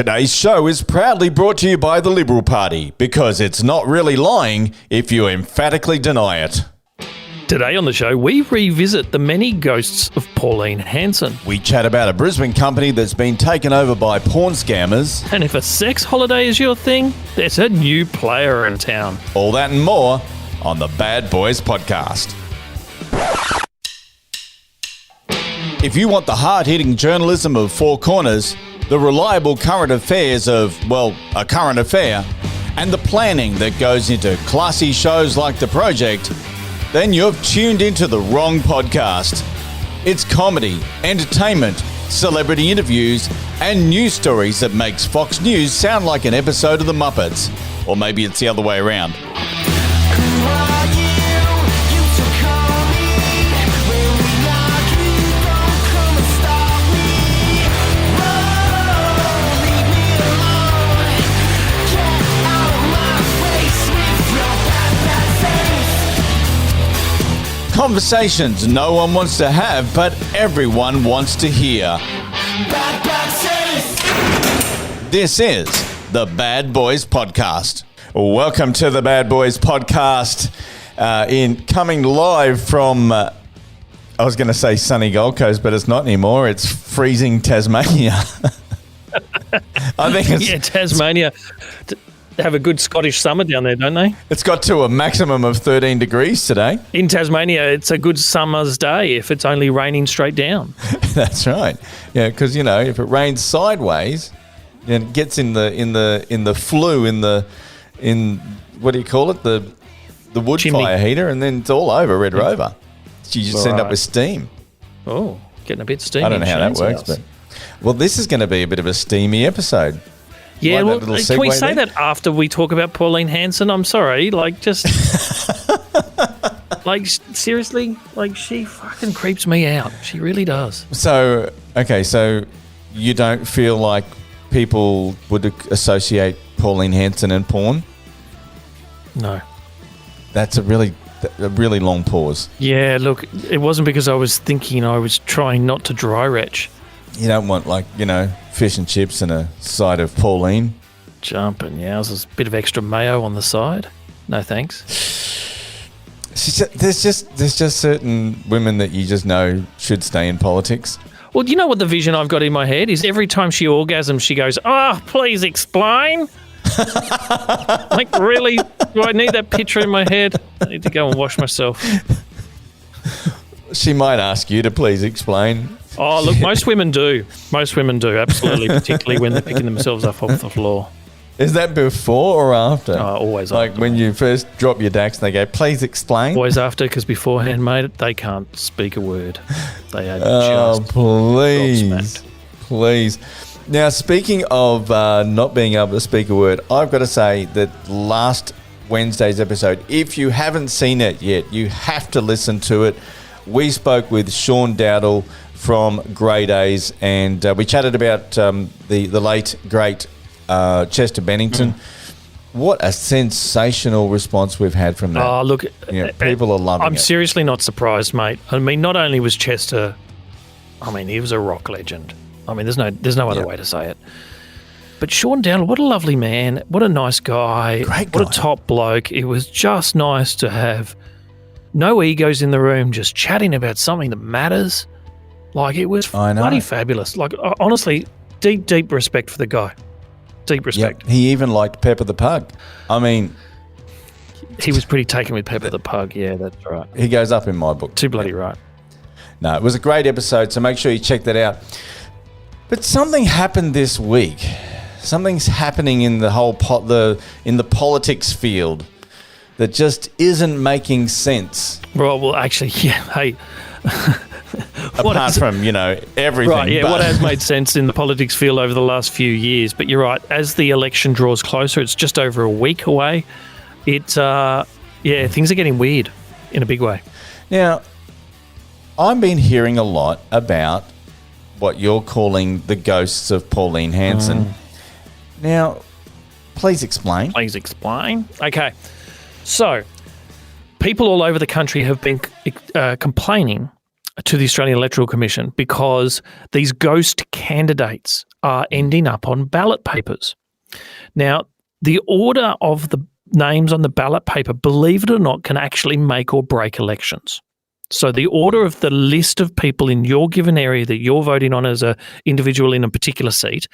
Today's show is proudly brought to you by the Liberal Party, because it's not really lying if you emphatically deny it. Today on the show, we revisit the many ghosts of Pauline Hanson. We chat about a Brisbane company that's been taken over by porn scammers. And if a sex holiday is your thing, there's a new player in town. All that and more on the Bad Boys Podcast. If you want the hard-hitting journalism of Four Corners, the reliable current affairs of, well, a current affair, and the planning that goes into classy shows like The Project, then you've tuned into the wrong podcast. It's comedy, entertainment, celebrity interviews, and news stories that makes Fox News sound like an episode of The Muppets. Or maybe it's the other way around. Conversations no one wants to have, but everyone wants to hear. This is the Bad Boys Podcast. Welcome to the Bad Boys Podcast. Coming live from, I was going to say sunny Gold Coast, but it's not anymore. It's freezing Tasmania. I think it's Tasmania. They have a good Scottish summer down there, don't they? It's got to a maximum of 13 degrees today. In Tasmania, it's a good summer's day if it's only raining straight down. That's right. Yeah, because if it rains sideways, then it gets in the flue in what do you call it? The wood Chimney. Fire heater, and then it's all over Red Rover. So you just end up with steam. Oh, getting a bit steamy. I don't know how that works, but this is going to be a bit of a steamy episode. Yeah, like well, can we say that after we talk about Pauline Hanson? I'm sorry, seriously, she fucking creeps me out. She really does. So you don't feel like people would associate Pauline Hanson and porn? No. That's a really long pause. Yeah, look, it wasn't because I was thinking I was trying not to dry retch. You don't want fish and chips and a side of Pauline. Jumping yowzers, a bit of extra mayo on the side. No thanks. There's just certain women that you just know should stay in politics. Well, you know what the vision I've got in my head is? Every time she orgasms, she goes, "Oh, please explain." Really? Do I need that picture in my head? I need to go and wash myself. She might ask you to please explain. Oh, look, most women do. Most women do, absolutely, particularly when they're picking themselves up off the floor. Is that before or after? Oh, always after. Like when you first drop your dacks and they go, please explain? Always after, because beforehand, mate, they can't speak a word. They are just please. Please. Now, speaking of not being able to speak a word, I've got to say that last Wednesday's episode, if you haven't seen it yet, you have to listen to it. We spoke with Sean Dowdle from Grey Days, and we chatted about the late, great Chester Bennington. What a sensational response we've had from that. Oh, look. People are loving it. I'm seriously not surprised, mate. I mean, not only was Chester, he was a rock legend. There's no other way to say it. But Sean Dowdle, what a lovely man. What a nice guy. Great guy. What a top bloke. It was just nice to have no egos in the room, just chatting about something that matters. It was bloody fabulous. Honestly, deep respect for the guy. Deep respect. Yep. He even liked Pepper the Pug. He was pretty taken with Pepper the Pug. Yeah, that's right. He goes up in my book. Too bloody right. No, it was a great episode, so make sure you check that out. But something happened this week. Something's happening in the whole in the politics field that just isn't making sense. Well, actually, yeah. Hey. Apart from, everything. Right, yeah, what has made sense in the politics field over the last few years. But you're right, as the election draws closer, it's just over a week away. Things are getting weird in a big way. Now, I've been hearing a lot about what you're calling the ghosts of Pauline Hanson. Now, please explain. Please explain. Okay. So, people all over the country have been complaining to the Australian Electoral Commission because these ghost candidates are ending up on ballot papers. Now, the order of the names on the ballot paper, believe it or not, can actually make or break elections. So the order of the list of people in your given area that you're voting on as an individual in a particular seat,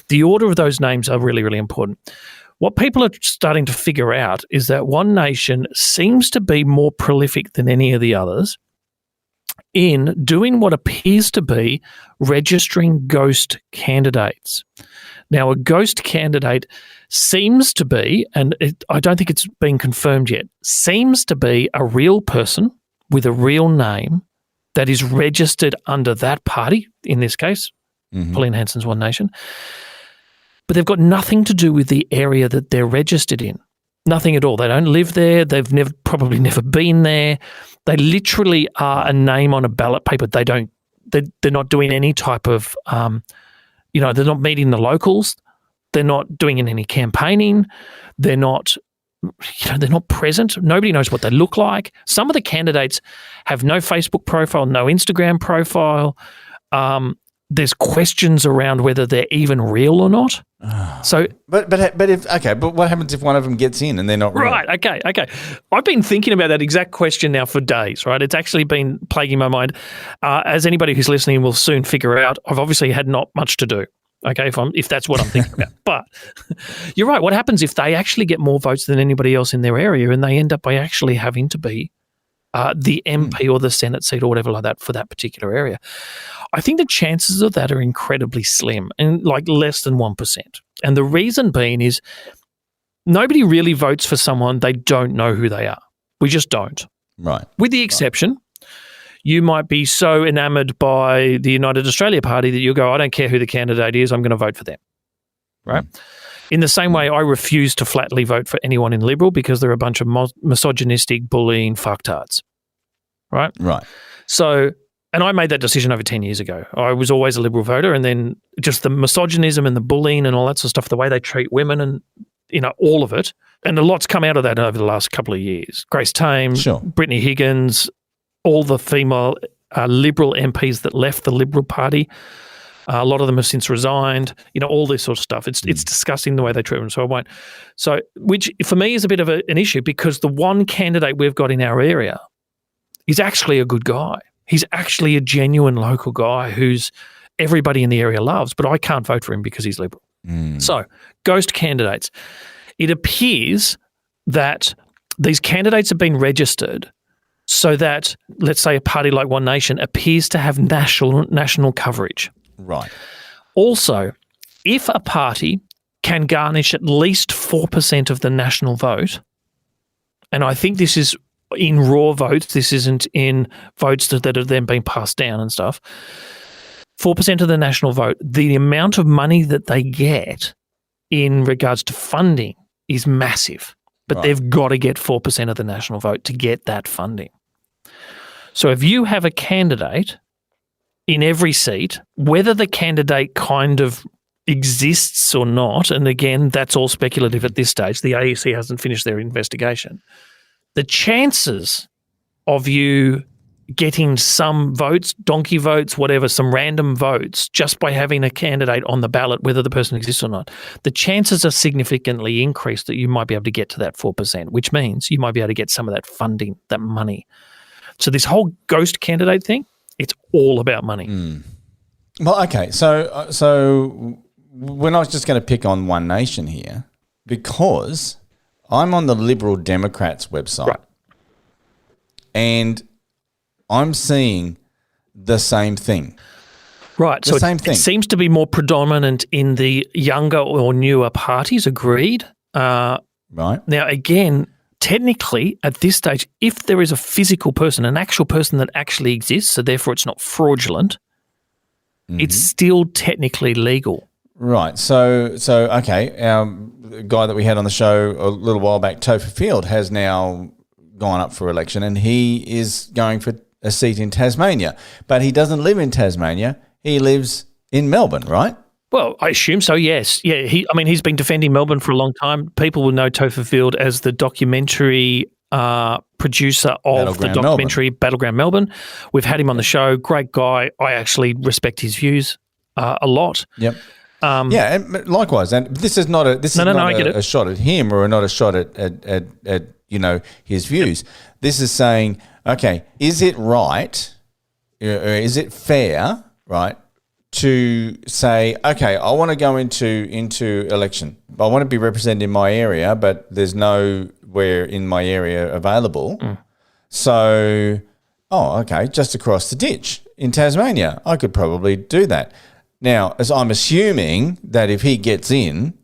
the order of those names are really, really important. What people are starting to figure out is that One Nation seems to be more prolific than any of the others in doing what appears to be registering ghost candidates. Now, a ghost candidate seems to be, and I don't think it's been confirmed yet, seems to be a real person with a real name that is registered under that party, in this case, Pauline Hanson's One Nation, but they've got nothing to do with the area that they're registered in. Nothing at all. They don't live there. They've probably never been there. They literally are a name on a ballot paper. They're not doing any type of, they're not meeting the locals. They're not doing any campaigning. They're not present. Nobody knows what they look like. Some of the candidates have no Facebook profile, no Instagram profile. There's questions around whether they're even real or not. So, but what happens if one of them gets in and they're not real? Right. Okay. I've been thinking about that exact question now for days. Right. It's actually been plaguing my mind. As anybody who's listening will soon figure out, I've obviously had not much to do. Okay, if that's what I'm thinking about. But you're right. What happens if they actually get more votes than anybody else in their area, and they end up by actually having to be the MP or the Senate seat or whatever like that for that particular area? I think the chances of that are incredibly slim and like less than 1%. And the reason being is nobody really votes for someone they don't know who they are. We just don't. Right. With the exception, you might be so enamored by the United Australia Party that you'll go, I don't care who the candidate is, I'm going to vote for them. Right? In the same way, I refuse to flatly vote for anyone in Liberal because they're a bunch of misogynistic, bullying fucktards. Right? Right. So, and I made that decision over 10 years ago. I was always a Liberal voter, and then just the misogynism and the bullying and all that sort of stuff, the way they treat women and, all of it. And a lot's come out of that over the last couple of years. Grace Tame, sure. Brittany Higgins, all the female Liberal MPs that left the Liberal Party. A lot of them have since resigned, all this sort of stuff. It's disgusting the way they treat them, so I won't. So, which for me is a bit of an issue because the one candidate we've got in our area is actually a good guy. He's actually a genuine local guy who's everybody in the area loves, but I can't vote for him because he's Liberal. So, ghost candidates. It appears that these candidates have been registered so that, let's say, a party like One Nation appears to have national coverage. Right. Also, if a party can garnish at least 4% of the national vote, and I think this is in raw votes, this isn't in votes that have then been passed down and stuff, 4% of the national vote, the amount of money that they get in regards to funding is massive. But they've got to get 4% of the national vote to get that funding. So if you have a candidate in every seat, whether the candidate kind of exists or not, and again, that's all speculative at this stage, the AEC hasn't finished their investigation, the chances of you getting some votes, donkey votes, whatever, some random votes, just by having a candidate on the ballot, whether the person exists or not, the chances are significantly increased that you might be able to get to that 4%, which means you might be able to get some of that funding, that money. So this whole ghost candidate thing, it's all about money. Well, okay, so we're not just going to pick on One Nation here because I'm on the Liberal Democrats website. Right. And I'm seeing the same thing. Right. The same thing. It seems to be more predominant in the younger or newer parties, agreed. Right. Now, again, technically, at this stage, if there is a physical person, an actual person that actually exists, so therefore it's not fraudulent, it's still technically legal. Right. So okay, our guy that we had on the show a little while back, Topher Field, has now gone up for election and he is going for a seat in Tasmania. But he doesn't live in Tasmania. He lives in Melbourne, right? Well, I assume so, yes. Yeah, he's been defending Melbourne for a long time. People will know Topher Field as the documentary producer of the documentary Battleground Melbourne. We've had him on the show. Great guy. I actually respect his views a lot. Yep. And likewise. And this is not a shot at him or not a shot at his views. This is saying, okay, is it right, or is it fair, right, to say, okay, I want to go into election. I want to be represented in my area, but there's nowhere in my area available. So, okay, just across the ditch in Tasmania, I could probably do that. Now, as I'm assuming that if he gets in,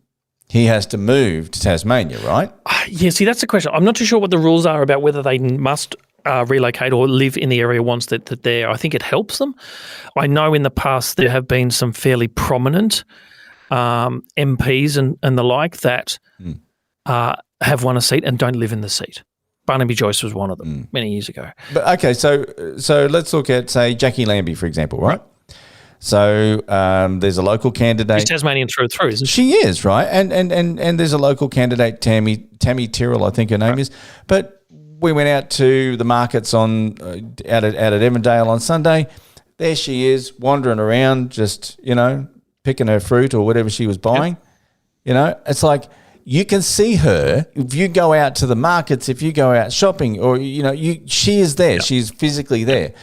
he has to move to Tasmania, right? Yeah, see, that's the question. I'm not too sure what the rules are about whether they must relocate or live in the area once that they're. I think it helps them. I know in the past there have been some fairly prominent MPs and the like that have won a seat and don't live in the seat. Barnaby Joyce was one of them many years ago. But okay, so let's look at, say, Jackie Lambie, for example, right? So there's a local candidate. She's Tasmanian through and through, isn't she? She is, right? And there's a local candidate, Tammy Tyrrell, I think her name is. But we went out to the markets out at Evandale on Sunday. There she is, wandering around, just, picking her fruit or whatever she was buying. Yep. It's like you can see her if you go out to the markets, if you go out shopping, or she is there. Yep. She's physically there.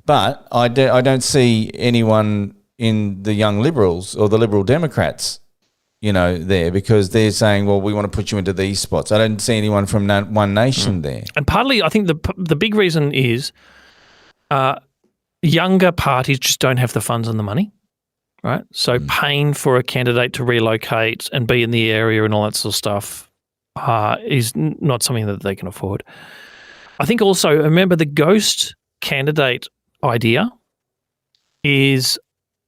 But I don't see anyone in the Young Liberals or the Liberal Democrats, there, because they're saying, well, we want to put you into these spots. I don't see anyone from One Nation there. And partly, I think the big reason is younger parties just don't have the funds and the money, right? So paying for a candidate to relocate and be in the area and all that sort of stuff is not something that they can afford. I think also, remember, the ghost candidate idea is,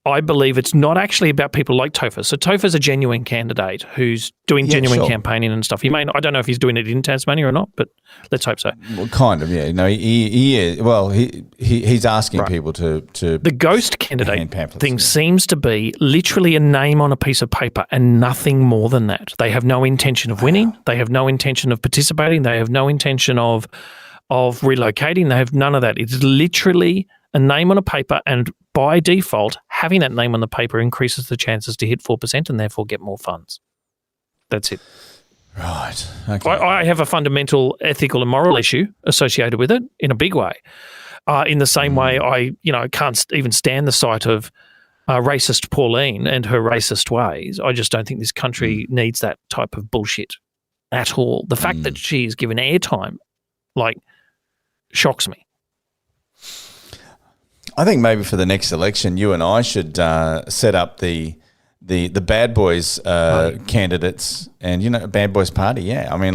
I believe it's not actually about people like Topher. So Topher's a genuine candidate who's doing genuine campaigning and stuff. I don't know if he's doing it in Tasmania or not, but let's hope so. Well, kind of, yeah. No, he is. Well, he's asking people to. The ghost candidate thing seems to be literally a name on a piece of paper and nothing more than that. They have no intention of winning. They have no intention of participating. They have no intention of relocating. They have none of that. It's literally a name on a paper, and by default, having that name on the paper increases the chances to hit 4% and therefore get more funds. That's it. Right. Okay. I have a fundamental ethical and moral issue associated with it in a big way. In the same way, I can't even stand the sight of racist Pauline and her racist ways. I just don't think this country needs that type of bullshit at all. The fact that she is given airtime, shocks me. I think maybe for the next election, you and I should set up the Bad Boys candidates and Bad Boys Party. Yeah, I mean,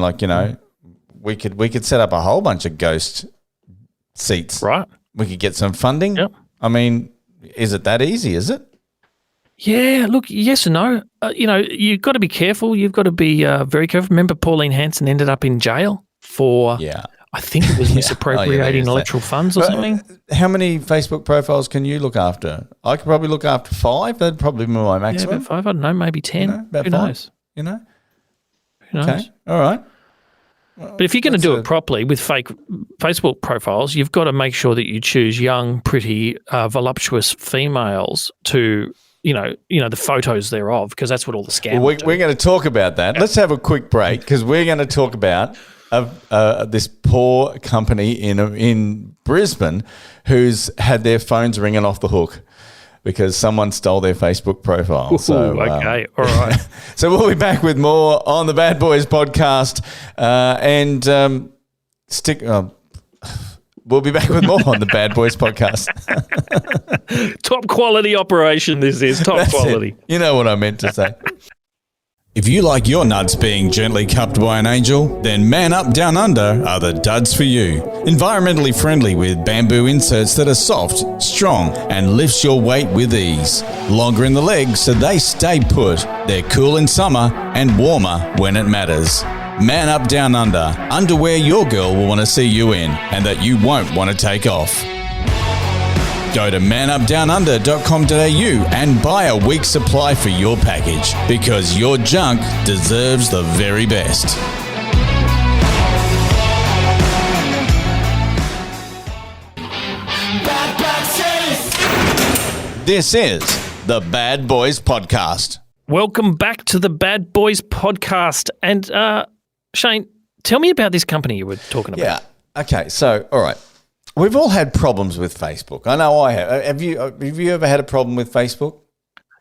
we could set up a whole bunch of ghost seats. Right. We could get some funding. Yep. I mean, is it that easy? Is it? Yeah. Look, yes and no. You've got to be careful. You've got to be very careful. Remember, Pauline Hanson ended up in jail for. Yeah. I think it was misappropriating electoral funds or something. How many Facebook profiles can you look after? I could probably look after 5. That'd probably be my maximum. Yeah, about 5. I don't know, maybe 10. About Who 5, knows? Who knows? Okay, all right. Well, but if you're going to do it properly with fake Facebook profiles, you've got to make sure that you choose young, pretty, voluptuous females to, the photos thereof, because that's what all the scams do. We're going to talk about that. Let's have a quick break, because we're going to talk about this poor company in Brisbane who's had their phones ringing off the hook because someone stole their Facebook profile. Okay, all right. So we'll be back with more on the Bad Boys podcast, we'll be back with more on the Bad Boys podcast. Top quality operation this is, top quality. It. You know what I meant to say. If you like your nuts being gently cupped by an angel, then Man Up Down Under are the duds for you. Environmentally friendly with bamboo inserts that are soft, strong, and lifts your weight with ease. Longer in the legs so they stay put. They're cool in summer and warmer when it matters. Man Up Down Under, underwear your girl will want to see you in and that you won't want to take off. Go to manupdownunder.com.au and buy a week's supply for your package, because your junk deserves the very best. This is the Bad Boys Podcast. Welcome back to the Bad Boys podcast. And Shane, tell me about this company you were talking about. Yeah. Okay. So, all right. We've all had problems with Facebook. I know I have. Have you ever had a problem with Facebook?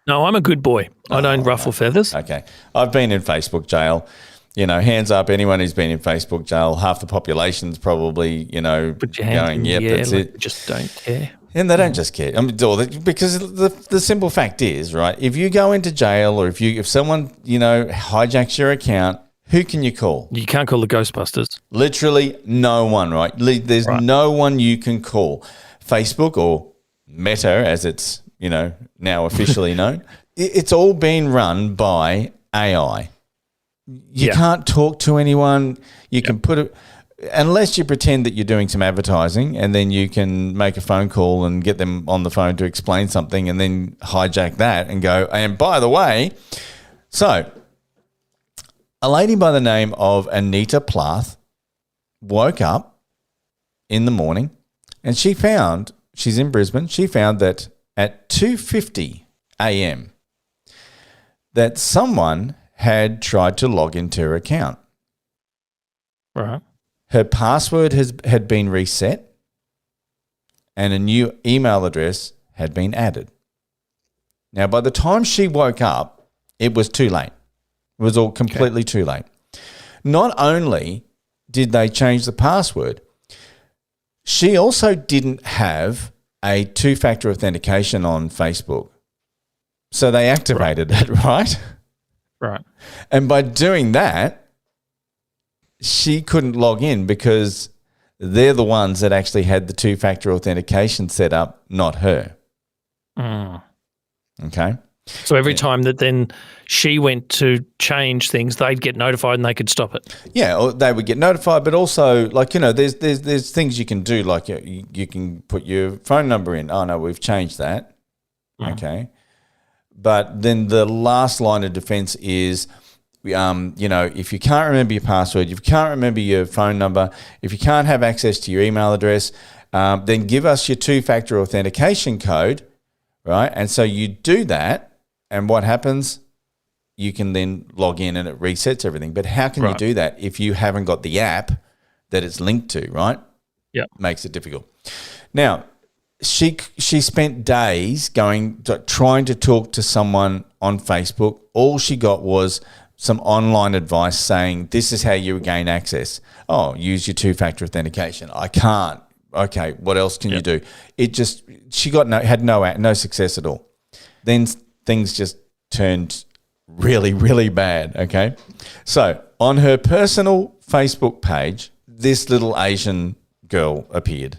No, I'm a good boy. I don't ruffle feathers. Okay. I've been in Facebook jail. Hands up, anyone who's been in Facebook jail, half the population's probably, Put your hands in the air, that's it. Just don't care. And they don't just care. Because the simple fact is, right, if you go into jail or if someone, hijacks your account, who can you call? You can't call the Ghostbusters. Literally no one, right? There's no one you can call. Facebook or Meta, as it's, now officially known, it's all been run by AI. You can't talk to anyone. You can put it, unless you pretend that you're doing some advertising, and then you can make a phone call and get them on the phone to explain something and then hijack that and go, and by the way, so a lady by the name of Anita Plath woke up in the morning and she's in Brisbane, she found that at 2:50 a.m. that someone had tried to log into her account. Right. Her password had been reset and a new email address had been added. Now, by the time she woke up, it was too late. It was all completely too late. Not only did they change the password, she also didn't have a two-factor authentication on Facebook. So they activated it, right? Right. And by doing that, she couldn't log in because they're the ones that actually had the two-factor authentication set up, not her. Okay. So every time that then she went to change things, they'd get notified and they could stop it. Yeah, or they would get notified, but also, there's things you can do, like you can put your phone number in. Oh, no, we've changed that. Okay. But then the last line of defense is, if you can't remember your password, if you can't remember your phone number, if you can't have access to your email address, then give us your two-factor authentication code, right? And so you do that, and what happens? You can then log in and it resets everything. But how can you do that if you haven't got the app that it's linked to, right? Yeah. Makes it difficult. Now, she spent days trying to talk to someone on Facebook. All she got was some online advice saying, this is how you gain access. Oh, use your two-factor authentication. I can't. Okay, what else can you do? She had no success at all. Then things just turned really, really bad, okay? So on her personal Facebook page, this little Asian girl appeared.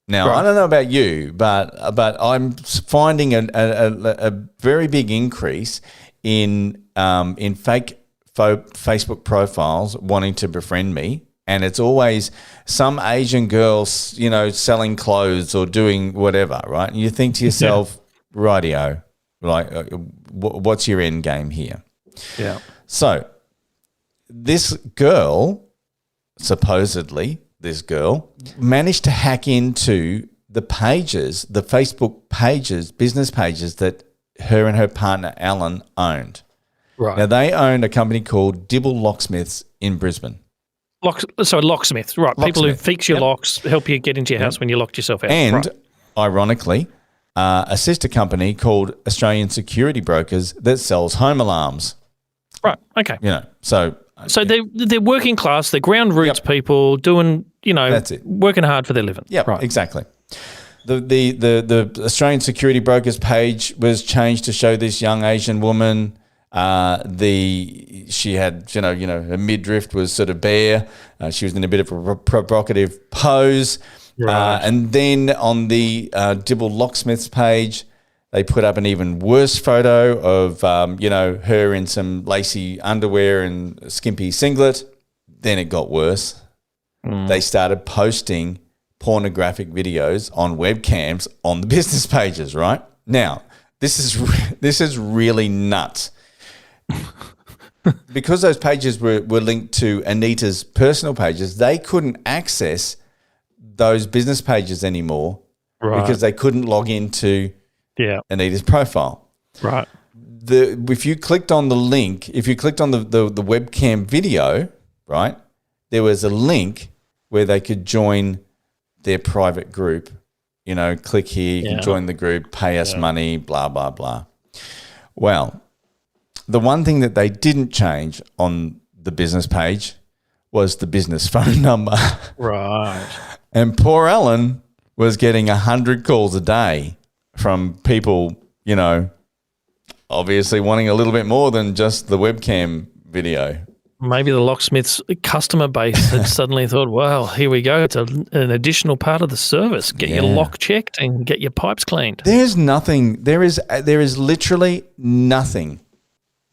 Now, I don't know about you, but I'm finding a very big increase in fake Facebook profiles wanting to befriend me, and it's always some Asian girl, selling clothes or doing whatever, right? And you think to yourself, rightio, like, what's your end game here? Yeah. So this girl, supposedly, managed to hack into the Facebook pages, business pages that her and her partner Alan owned. Right. Now, they owned a company called Dibble Locksmiths in Brisbane. Locksmiths, right. People who fix your locks, help you get into your house when you locked yourself out. And, ironically, a sister company called Australian Security Brokers that sells home alarms. Right, okay. So they're working class, they're ground roots people doing, that's it. Working hard for their living. Yeah, right. Exactly. The Australian Security Brokers page was changed to show this young Asian woman. She had, her midriff was sort of bare. She was in a bit of a provocative pose. Right. And then on the Dibble Locksmiths page, they put up an even worse photo of, her in some lacy underwear and skimpy singlet. Then it got worse. They started posting pornographic videos on webcams on the business pages, right? Now, this is really nuts. Because those pages were linked to Anita's personal pages, they couldn't access those business pages anymore because they couldn't log into Anita's profile. Right. if you clicked on the link, if you clicked on the webcam video, right, there was a link where they could join their private group. You know, click here, you can join the group, pay us money, blah, blah, blah. Well, the one thing that they didn't change on the business page was the business phone number. Right. And poor Alan was getting 100 calls a day from people, you know, obviously wanting a little bit more than just the webcam video. Maybe the locksmith's customer base had suddenly thought, well, here we go. It's an additional part of the service. Get your lock checked and get your pipes cleaned. There is literally nothing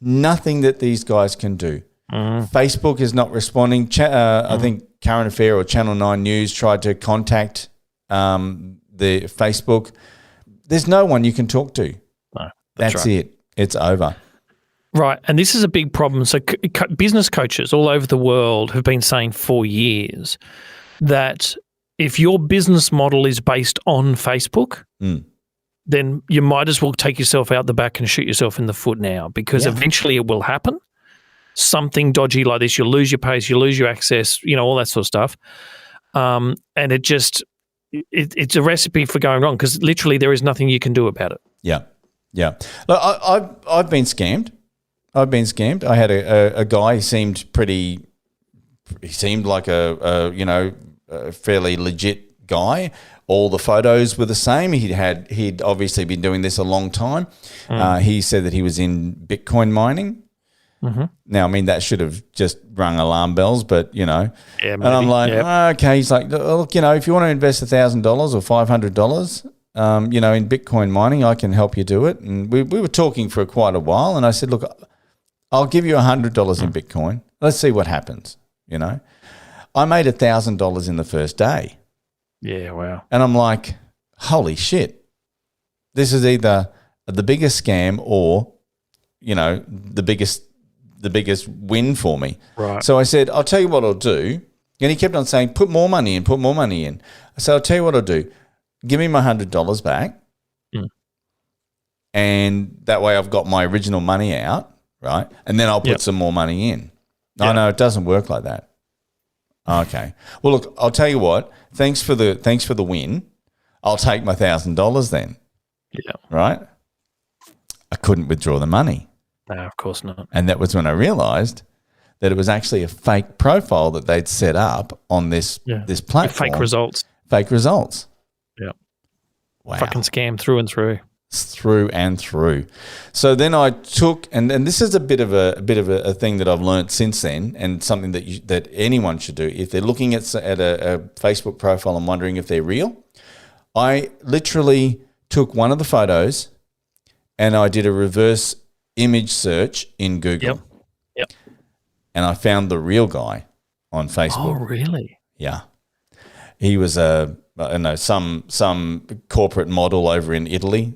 that these guys can do. Facebook is not responding. I think Current Affair or Channel 9 News tried to contact the Facebook. There's no one you can talk to. No, that's right. it. It's over. Right, and this is a big problem. So business coaches all over the world have been saying for years that if your business model is based on Facebook, then you might as well take yourself out the back and shoot yourself in the foot now, because eventually it will happen. Something dodgy like this, you'll lose your page, you'll lose your access, you know, all that sort of stuff. And it's a recipe for going wrong, because literally there is nothing you can do about it. Yeah, yeah. Look, I've been scammed. I had a guy who seemed like a fairly legit guy. All the photos were the same. He'd obviously been doing this a long time. He said that he was in Bitcoin mining. Mm-hmm. Now, I mean, that should have just rung alarm bells, but, you know. Yeah, maybe. And I'm like, okay. He's like, look, you know, if you want to invest $1,000 or $500, you know, in Bitcoin mining, I can help you do it. And we were talking for quite a while, and I said, look, I'll give you $100 in Bitcoin. Let's see what happens, you know. I made $1,000 in the first day. Yeah, wow. And I'm like, holy shit. This is either the biggest scam or, you know, the biggest win for me. Right. So I said, I'll tell you what I'll do. And he kept on saying, put more money in. I said, I'll tell you what I'll do. Give me my $100 back. And that way I've got my original money out, right? And then I'll put some more money in. No, no, it doesn't work like that. Okay. Well, look, I'll tell you what. Thanks for the win. I'll take my $1,000 then. Yeah. Right? I couldn't withdraw the money. No, of course not. And that was when I realised that it was actually a fake profile that they'd set up on this platform. Fake results. Fake results. Yeah. Wow. Fucking scam through and through. Through and through. So then I took, and this is a bit of a thing that I've learned since then, and something that anyone should do if they're looking at a Facebook profile and wondering if they're real. I literally took one of the photos and I did a reverse image search in Google. Yep. And I found the real guy on Facebook. Oh, really? Yeah. He was some corporate model over in Italy.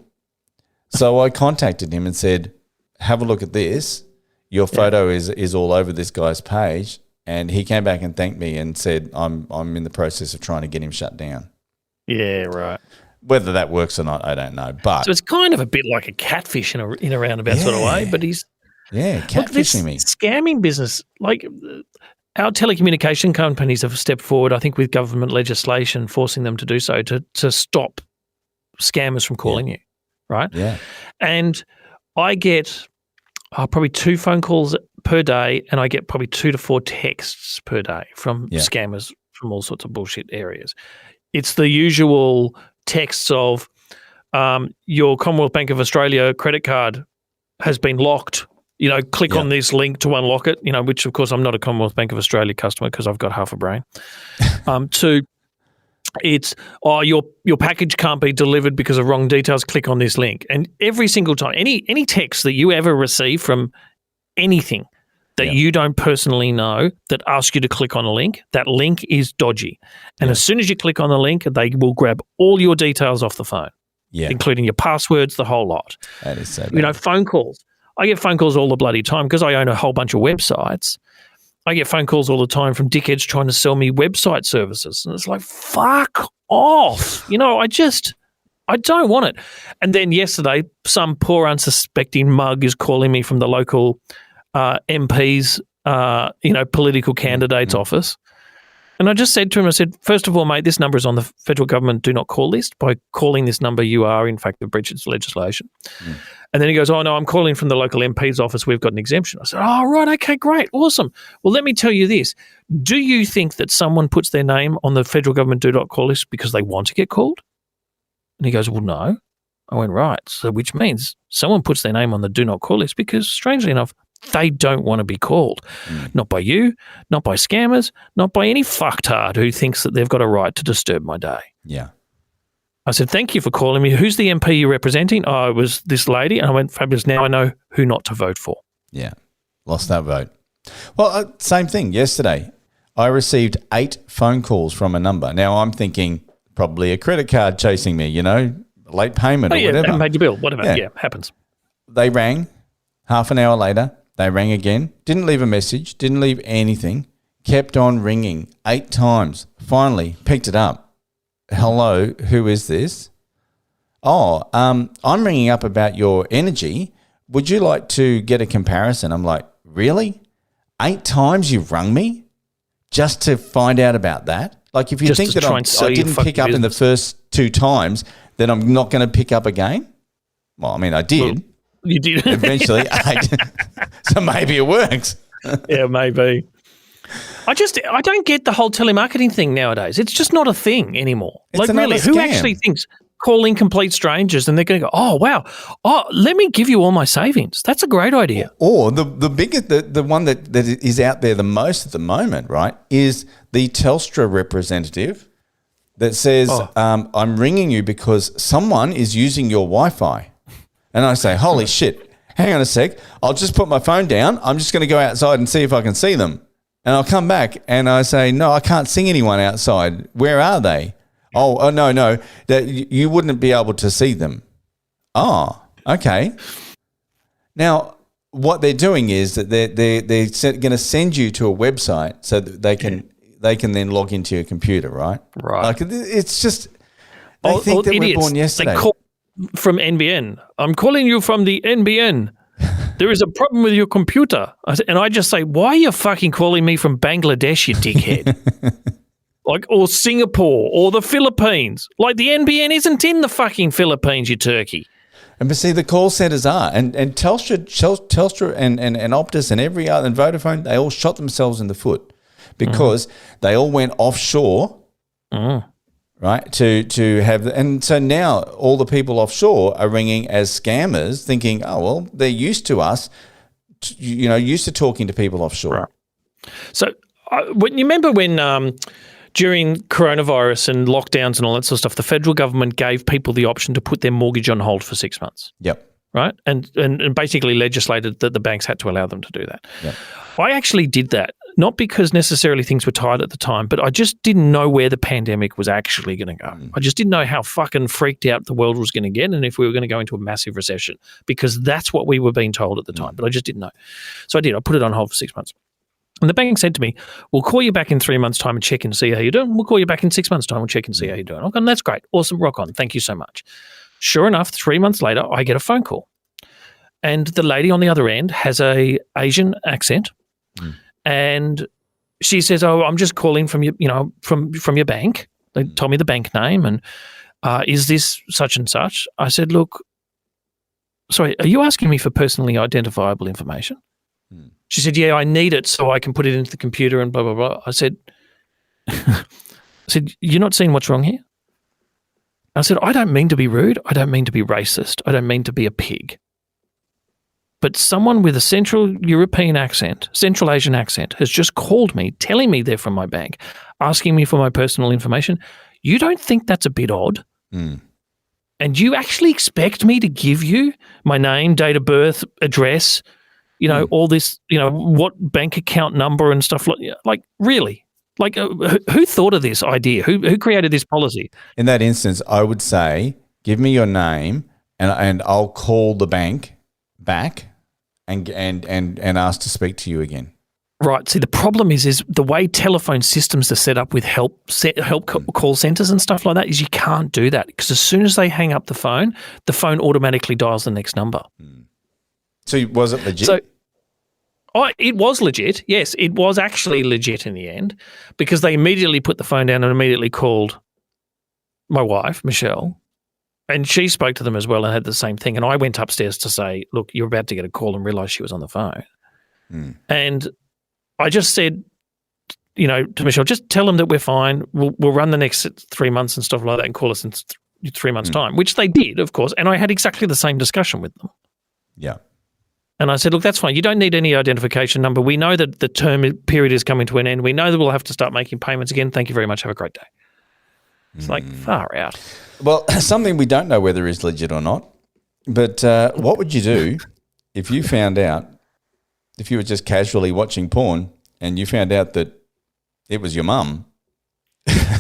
So I contacted him and said, have a look at this. Your photo is all over this guy's page. And he came back and thanked me and said, I'm in the process of trying to get him shut down. Yeah, right. Whether that works or not, I don't know. But so it's kind of a bit like a catfish in a roundabout sort of way, but he's catfishing me. Scamming business, like our telecommunication companies have stepped forward, I think, with government legislation forcing them to do so to stop scammers from calling you, right? Yeah. And I get probably 2 phone calls per day, and I get probably 2 to 4 texts per day from scammers from all sorts of bullshit areas. It's the usual texts of your Commonwealth Bank of Australia credit card has been locked. You know, click on this link to unlock it, you know, which, of course, I'm not a Commonwealth Bank of Australia customer because I've got half a brain. 2, it's, your package can't be delivered because of wrong details. Click on this link. And every single time, any text that you ever receive from anything that you don't personally know that asks you to click on a link, that link is dodgy. And as soon as you click on the link, they will grab all your details off the phone, including your passwords, the whole lot. That is so bad. You know, phone calls. I get phone calls all the bloody time because I own a whole bunch of websites. I get phone calls all the time from dickheads trying to sell me website services. And it's like, fuck off. You know, I don't want it. And then yesterday, some poor unsuspecting mug is calling me from the local MP's, political candidate's office. And I just said to him, I said, first of all, mate, this number is on the federal government do not call list. By calling this number, you are, in fact, a breach of legislation. Mm. And then he goes, oh, no, I'm calling from the local MP's office. We've got an exemption. I said, oh, right, okay, great, awesome. Well, let me tell you this. Do you think that someone puts their name on the federal government do not call list because they want to get called? And he goes, well, no. I went, right, so which means someone puts their name on the do not call list because, strangely enough, they don't want to be called. Not by you, not by scammers, not by any fucktard who thinks that they've got a right to disturb my day. Yeah. I said, thank you for calling me. Who's the MP you're representing? Oh, it was this lady. And I went, fabulous. Now I know who not to vote for. Yeah. Lost that vote. Well, same thing. Yesterday, I received 8 phone calls from a number. Now I'm thinking probably a credit card chasing me, late payment or whatever. Yeah, paid your bill, whatever. Yeah, happens. They rang. Half an hour later, they rang again. Didn't leave a message. Didn't leave anything. Kept on ringing 8 times. Finally, picked it up. Hello, who is this? Oh, I'm ringing up about your energy. Would you like to get a comparison? I'm like, really? 8 times you've rung me just to find out about that? Like, if you just think that I didn't pick up in the first 2 times, then I'm not going to pick up again? Well, I mean, I did. Well, you did. Eventually. So maybe it works. Yeah, maybe. I don't get the whole telemarketing thing nowadays. It's just not a thing anymore. It's like, really, scam. who actually thinks calling complete strangers and they're going to go, oh, wow, let me give you all my savings. That's a great idea. Or the biggest, the one that is out there the most at the moment, right, is the Telstra representative that says, I'm ringing you because someone is using your Wi-Fi. And I say, holy shit, hang on a sec. I'll just put my phone down. I'm just going to go outside and see if I can see them. And I'll come back and I say, no, I can't see anyone outside. Where are they? Oh, no, that you wouldn't be able to see them. Oh, okay. Now, what they're doing is that they're going to send you to a website so that they can then log into your computer, right? Right. Like, it's just they think that idiots. We're born yesterday. They call from NBN. I'm calling you from the NBN. There is a problem with your computer. And I just say, why are you fucking calling me from Bangladesh, you dickhead? Or Singapore or the Philippines. Like, the NBN isn't in the fucking Philippines, you turkey. And but see, the call centers are. And Telstra and Optus and every other, and Vodafone, they all shot themselves in the foot because they all went offshore, right, to have, and so now all the people offshore are ringing as scammers thinking, oh, well, they're used to us, used to talking to people offshore. Right. So when you remember when during coronavirus and lockdowns and all that sort of stuff, the federal government gave people the option to put their mortgage on hold for 6 months. Yep. Right? And basically legislated that the banks had to allow them to do that. Yep. I actually did that, not because necessarily things were tight at the time, but I just didn't know where the pandemic was actually going to go. I just didn't know how fucking freaked out the world was going to get and if we were going to go into a massive recession, because that's what we were being told at the time, but I just didn't know. So I did. I put it on hold for 6 months. And the bank said to me, we'll call you back in 3 months' time and check and see how you're doing. We'll call you back in 6 months' time and check and see how you're doing. Okay, that's great. Awesome. Rock on. Thank you so much. Sure enough, 3 months later, I get a phone call. And the lady on the other end has a Asian accent. And she says, oh, I'm just calling from your, from your bank. They told me the bank name. And is this such and such? I said, look, sorry, are you asking me for personally identifiable information? She said, yeah, I need it so I can put it into the computer and blah, blah, blah. I said, you're not seeing what's wrong here? I said, I don't mean to be rude. I don't mean to be racist. I don't mean to be a pig. But someone with a Central European accent, Central Asian accent, has just called me, telling me they're from my bank, asking me for my personal information. You don't think that's a bit odd? And you actually expect me to give you my name, date of birth, address, all this, what bank account number and stuff like really? Like, who thought of this idea? Who created this policy? In that instance, I would say, give me your name and I'll call the bank back and ask to speak to you again. Right. See, the problem is the way telephone systems are set up with help call centers and stuff like that is you can't do that because as soon as they hang up the phone automatically dials the next number. So was it legit? It was legit. Yes, it was actually legit in the end because they immediately put the phone down and immediately called my wife, Michelle, and she spoke to them as well and had the same thing. And I went upstairs to say, look, you're about to get a call and realised she was on the phone. And I just said, to Michelle, just tell them that we're fine. We'll run the next 3 months and stuff like that and call us in 3 months' time, which they did, of course. And I had exactly the same discussion with them. Yeah. And I said, look, that's fine. You don't need any identification number. We know that the term period is coming to an end. We know that we'll have to start making payments again. Thank you very much. Have a great day. It's like far out. Well, something we don't know whether is legit or not, but what would you do if you found out, if you were just casually watching porn and you found out that it was your mum?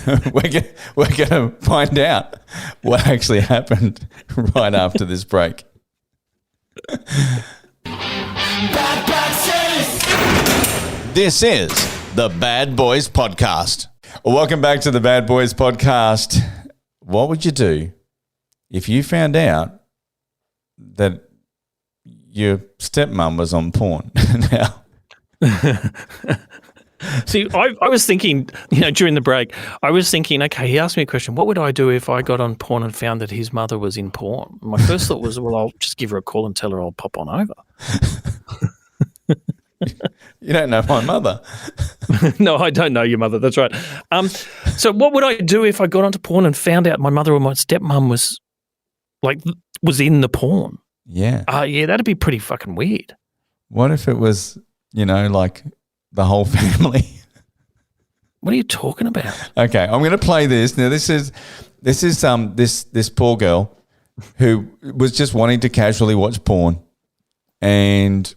We're going to find out what actually happened right after this break. This is the Bad Boys Podcast. Welcome back to the Bad Boys Podcast. What would you do if you found out that your stepmom was on porn? Now, see, I was thinking, during the break, I was thinking, okay, he asked me a question. What would I do if I got on porn and found that his mother was in porn? My first thought was, well, I'll just give her a call and tell her I'll pop on over. You don't know my mother. No, I don't know your mother. That's right. So what would I do if I got onto porn and found out my mother or my stepmom was in the porn? Yeah. Yeah, that'd be pretty fucking weird. What if it was, like the whole family? What are you talking about? Okay, I'm going to play this. Now, this is this poor girl who was just wanting to casually watch porn, and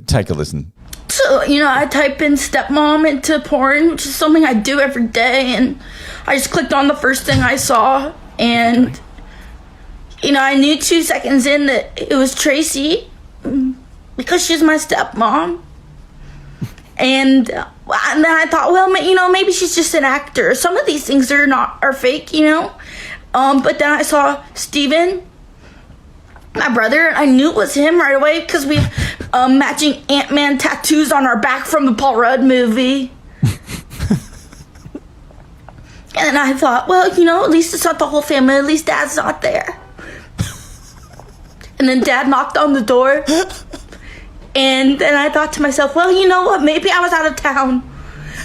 take a listen. So, I type in stepmom into porn, which is something I do every day, and I just clicked on the first thing I saw, and, I knew 2 seconds in that it was Tracy, because she's my stepmom, and then I thought, well, maybe she's just an actor. Some of these things are fake, but then I saw Steven, my brother, and I knew it was him right away because we matching Ant-Man tattoos on our back from the Paul Rudd movie. And I thought, well, at least it's not the whole family. At least Dad's not there. And then Dad knocked on the door. And then I thought to myself, well, you know what? Maybe I was out of town.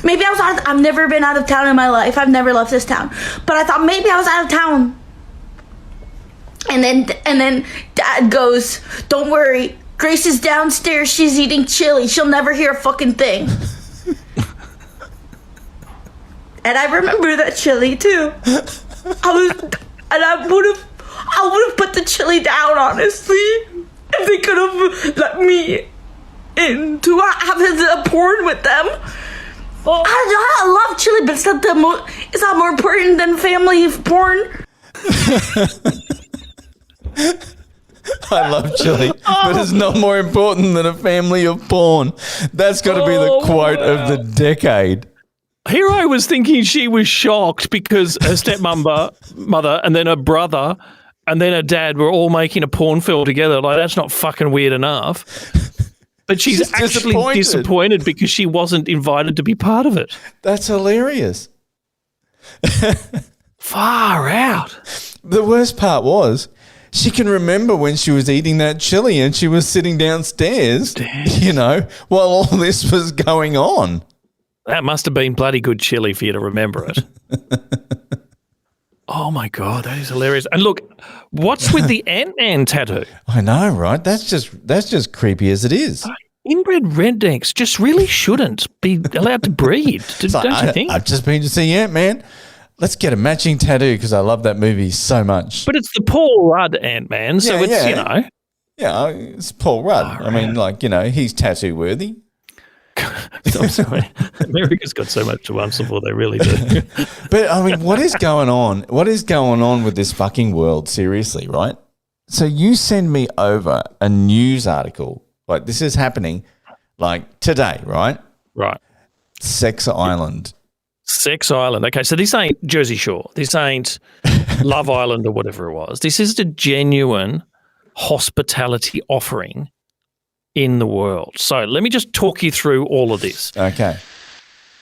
I've never been out of town in my life. I've never left this town. But I thought maybe I was out of town. And then Dad goes, don't worry, Grace is downstairs, she's eating chili, she'll never hear a fucking thing. And I remember that chili too. I would have put the chili down, honestly, if they could have let me in to have the porn with them. I love chili, but it's not more important than family porn. I love chili, but it's not more important than a family of porn. That's got to be the quote of the decade. Here I was thinking she was shocked because her stepmother and then her brother and then her dad were all making a porn film together. Like, that's not fucking weird enough. But she's actually disappointed because she wasn't invited to be part of it. That's hilarious. Far out. The worst part was she can remember when she was eating that chili and she was sitting downstairs, while all this was going on. That must have been bloody good chili for you to remember it. Oh, my God, that is hilarious. And look, what's with the Ant-Man tattoo? I know, right? That's just creepy as it is. Inbred rednecks just really shouldn't be allowed to breed, don't you think? I've just been to see Ant-Man. Let's get a matching tattoo because I love that movie so much. But it's the Paul Rudd Ant-Man, so it's. Yeah, it's Paul Rudd. I mean, he's tattoo worthy. I'm sorry. America's got so much to answer for, they really do. But, I mean, what is going on? What is going on with this fucking world? Seriously, right? So you send me over a news article. Like, this is happening. like today, right? Right. Sex Island. Sex Island. Okay, so this ain't Jersey Shore. This ain't Love Island or whatever it was. This is a genuine hospitality offering in the world. So let me just talk you through all of this. Okay.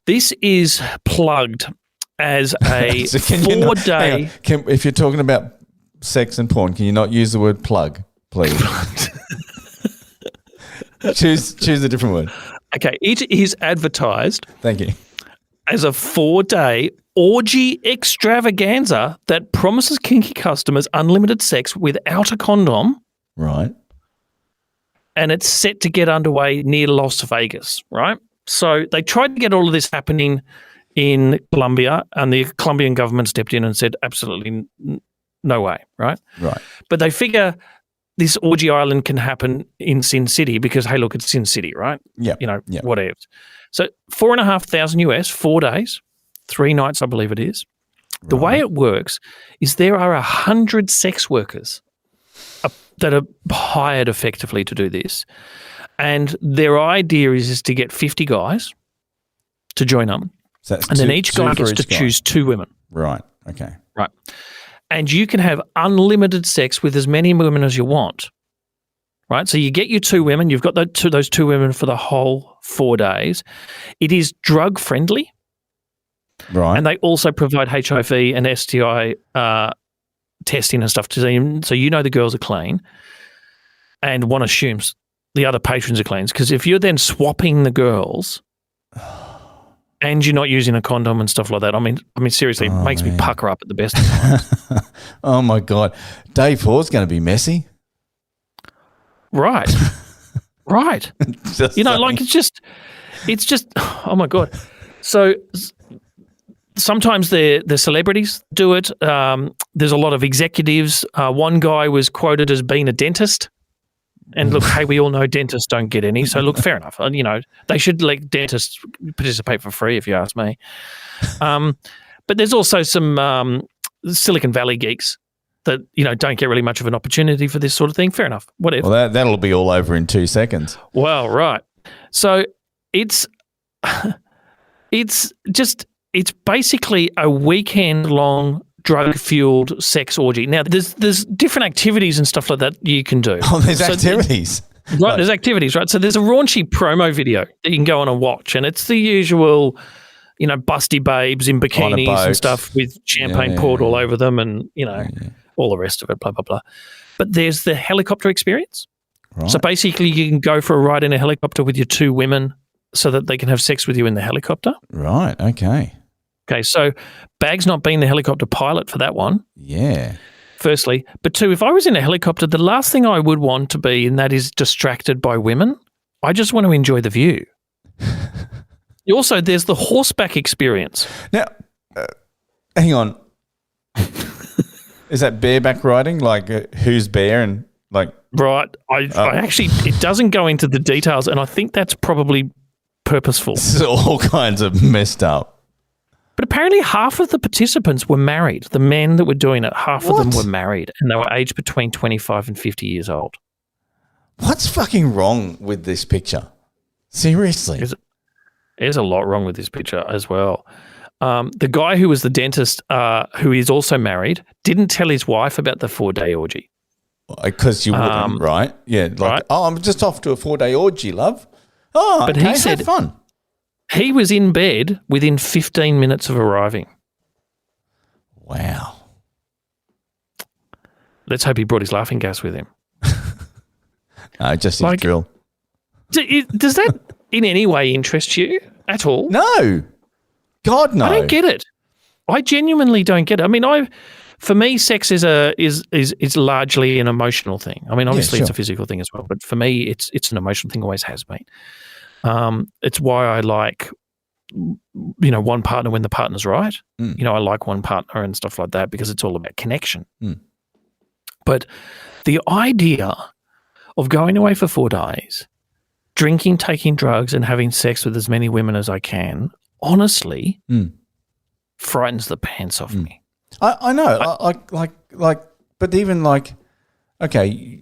This is plugged as a So 4-day. If you're talking about sex and porn, can you not use the word plug, please? choose a different word. Okay, it is advertised. Thank you. As a 4-day orgy extravaganza that promises kinky customers unlimited sex without a condom. Right. And it's set to get underway near Las Vegas, right? So they tried to get all of this happening in Colombia, and the Colombian government stepped in and said, absolutely no way, right? Right. But they figure this orgy island can happen in Sin City because, hey, look, it's Sin City, right? Yeah. Whatever. So $4,500 US, 4 days, 3 nights, I believe it is. The way it works is there are 100 sex workers that are hired effectively to do this. And their idea is to get 50 guys to join them. So and then each guy gets to choose 2 women. Right. Okay. Right. And you can have unlimited sex with as many women as you want. Right. So you get your 2 women. You've got those 2 women for the whole 4 days. It is drug friendly. Right. And they also provide HIV and STI testing and stuff to them. So the girls are clean. And one assumes the other patrons are clean. Because if you're then swapping the girls and you're not using a condom and stuff like that, I mean, seriously, it makes me pucker up at the best of times. Oh, my God. Day 4 is going to be messy. Right. Right. It's just, oh, my God. So sometimes the celebrities do it. There's a lot of executives. One guy was quoted as being a dentist. And look, hey, we all know dentists don't get any. So look, fair enough. They should let dentists participate for free, if you ask me. But there's also some Silicon Valley geeks that, don't get really much of an opportunity for this sort of thing. Fair enough. Whatever. Well, that'll be all over in 2 seconds. Well, right. So it's basically a weekend-long drug-fueled sex orgy. Now, there's different activities and stuff like that you can do. Oh, there's activities. Right, there's activities, right? So there's a raunchy promo video that you can go on and watch, and it's the usual, busty babes in bikinis and stuff with champagne poured all over them and, all the rest of it, blah, blah, blah. But there's the helicopter experience. Right. So basically you can go for a ride in a helicopter with your 2 women so that they can have sex with you in the helicopter. Right, okay. Okay, so Bag's not being the helicopter pilot for that one. Yeah. Firstly. But 2, if I was in a helicopter, the last thing I would want to be, and that is distracted by women. I just want to enjoy the view. Also, there's the horseback experience. Now, hang on. Is that bareback riding? Like, who's bare and like... Right. I actually, it doesn't go into the details, and I think that's probably purposeful. This is all kinds of messed up. But apparently half of the participants were married. The men that were doing it, half of them were married, and they were aged between 25 and 50 years old. What's fucking wrong with this picture? Seriously. There's a lot wrong with this picture as well. The guy who was the dentist, who is also married, didn't tell his wife about the 4-day orgy. Because you wouldn't, right? Yeah. Like, right. Oh, I'm just off to a 4-day orgy, love. Oh, but okay, he said, have fun. He was in bed within 15 minutes of arriving. Wow. Let's hope he brought his laughing gas with him. No, just his drill. Does that in any way interest you at all? No. God, no. I don't get it. I genuinely don't get it. I mean, for me, sex is largely an emotional thing. I mean, obviously it's a physical thing as well, but for me, it's an emotional thing, always has been. It's why I like, one partner when the partner's right. I like one partner and stuff like that because it's all about connection. But the idea of going away for 4 days, drinking, taking drugs, and having sex with as many women as I can, honestly, frightens the pants off me. I know. But even like, okay,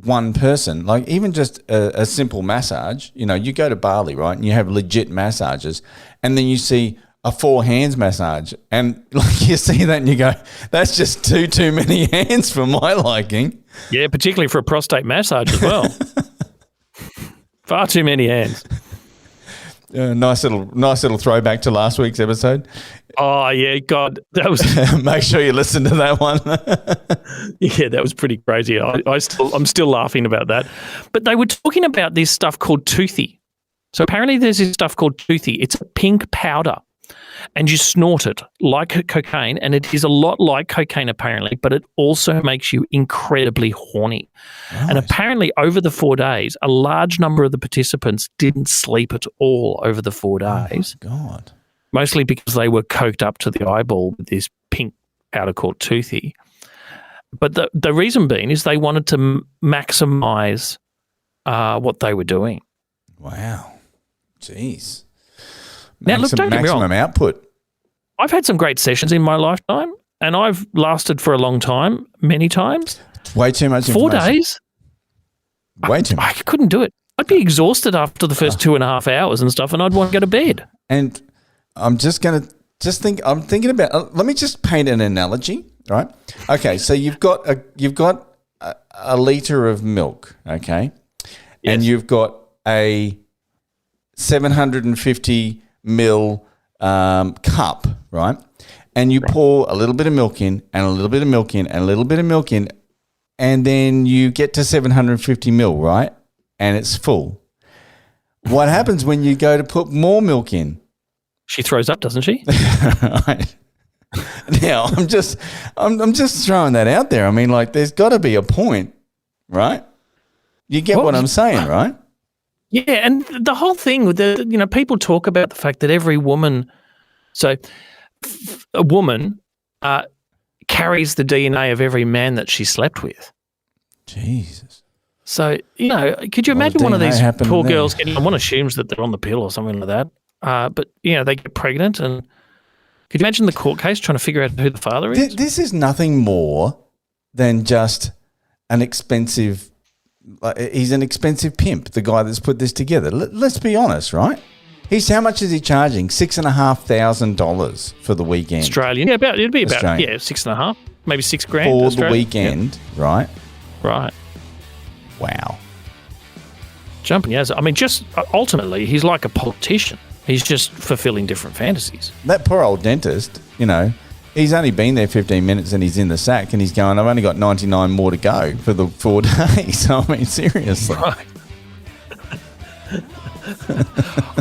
one person, like even just a simple massage, you go to Bali, right, and you have legit massages, and then you see a 4 hands massage, and like you see that and you go, that's just too many hands for my liking. Yeah, particularly for a prostate massage as well. Far too many hands. Nice little throwback to last week's episode. Oh yeah, God, that was. Make sure you listen to that one. Yeah, that was pretty crazy. I'm still laughing about that. But they were talking about this stuff called Toothy. So apparently, there's this stuff called Toothy. It's a pink powder, and you snort it like cocaine, and it is a lot like cocaine apparently, but it also makes you incredibly horny. Nice. And apparently, over the 4 days, a large number of the participants didn't sleep at all over the 4 days. Oh, my God. Mostly because they were coked up to the eyeball with this pink powder called Toothy. But the reason being is they wanted to maximise what they were doing. Wow. Jeez. Now, look, don't get me wrong. Maximum output. I've had some great sessions in my lifetime, and I've lasted for a long time, many times. It's way too much 4 days? Way too much. I couldn't do it. I'd be exhausted after the first 2.5 hours and stuff, and I'd want to go to bed. And I'm thinking about, let me just paint an analogy, right? Okay, so you've got a litre of milk, okay? Yes. And you've got a 750 ml cup, right? And you pour a little bit of milk in and a little bit of milk in and a little bit of milk in, and then you get to 750 ml, right? And it's full. What happens when you go to put more milk in? She throws up, doesn't she? Right. Now, I'm just throwing that out there. I mean, like, there's got to be a point, right? You get what I'm saying, right? Yeah, and the whole thing with people talk about the fact that every woman, a woman carries the DNA of every man that she slept with. Jesus. So, could you imagine one of these poor girls one assumes that they're on the pill or something like that. But, they get pregnant, and could you imagine the court case trying to figure out who the father is? This is nothing more than just an expensive he's an expensive pimp, the guy that's put this together. Let's be honest, right? How much is he charging? $6,500 for the weekend. Australian. Yeah, it'd be about 6.5, maybe $6,000 for Australian. The weekend, right? Right. Wow. Jumping as I mean, just ultimately, he's like a politician. He's just fulfilling different fantasies. That poor old dentist, he's only been there 15 minutes and he's in the sack and he's going, I've only got 99 more to go for the 4 days. I mean, seriously. Right.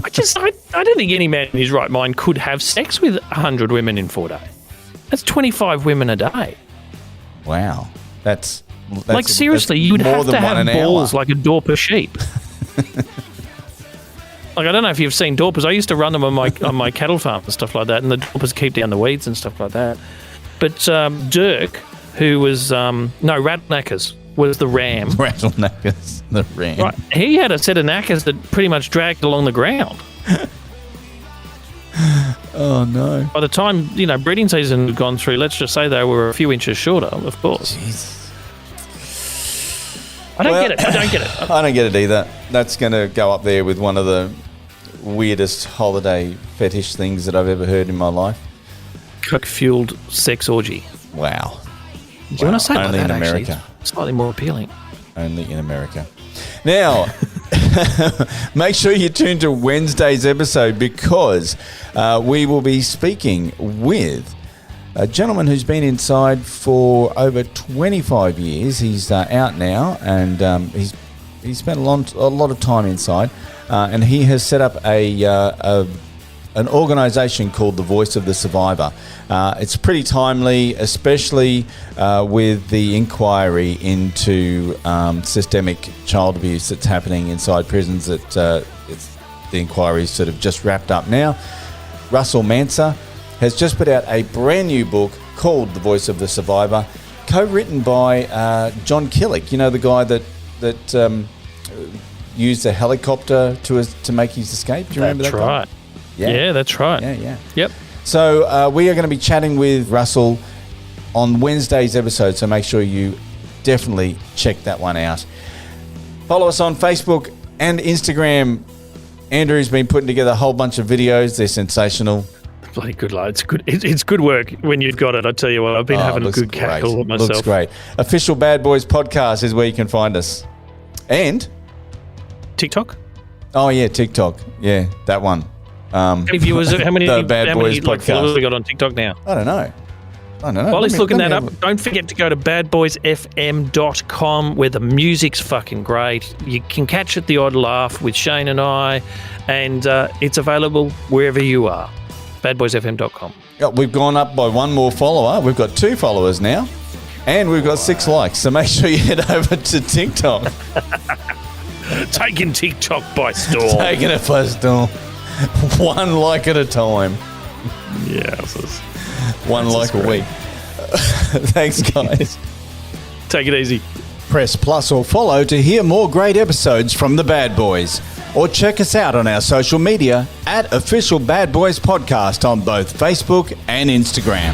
I don't think any man in his right mind could have sex with 100 women in 4 days. That's 25 women a day. Wow. That's like, seriously, you'd have to have balls like a Dorper sheep. Like, I don't know if you've seen Dorpers. I used to run them on my cattle farm and stuff like that, and the Dorpers keep down the weeds and stuff like that. But Dirk, who was Rattleknackers was the ram. Rattleknackers, the ram. Right, he had a set of knackers that pretty much dragged along the ground. Oh no! By the time breeding season had gone through, let's just say they were a few inches shorter. Of course. Jesus. I don't get it. I don't get it either. That's going to go up there with one of the weirdest holiday fetish things that I've ever heard in my life. Coke-fueled sex orgy. Wow. Do you want to say only that, in America? Actually? It's slightly more appealing. Only in America. Now, make sure you tune to Wednesday's episode because we will be speaking with a gentleman who's been inside for over 25 years. He's out now, and he's spent a lot of time inside, and he has set up an organisation called the Voice of the Survivor. It's pretty timely, especially with the inquiry into systemic child abuse that's happening inside prisons. The inquiry's sort of just wrapped up now. Russell Manser has just put out a brand new book called The Voice of the Survivor, co-written by John Killick, the guy that used a helicopter to make his escape. Do you remember that guy? That's right. Yeah, that's right. Yeah. Yep. So we are going to be chatting with Russell on Wednesday's episode, so make sure you definitely check that one out. Follow us on Facebook and Instagram. Andrew's been putting together a whole bunch of videos. They're sensational. Bloody good, lad. It's good. It's good work when you've got it. I tell you what, I've been having a good cackle at myself. Looks great. Official Bad Boys Podcast is where you can find us. And TikTok? Oh, yeah, TikTok. Yeah, that one. How many viewers? How many? The Bad Boys like, Podcast. followers we got on TikTok now? I don't know. While he's looking that up, don't forget to go to badboysfm.com where the music's fucking great. You can catch it the odd laugh with Shane and I, and it's available wherever you are. badboysfm.com. Yeah, we've gone up by one more follower. We've got 2 followers now, and we've got 6 likes. So make sure you head over to TikTok. Taking TikTok by storm. Taking it by storm. 1 like at a time. Yeah. One like a week. Thanks, guys. Take it easy. Press plus or follow to hear more great episodes from the Bad Boys. Or check us out on our social media at Official Bad Boys Podcast on both Facebook and Instagram.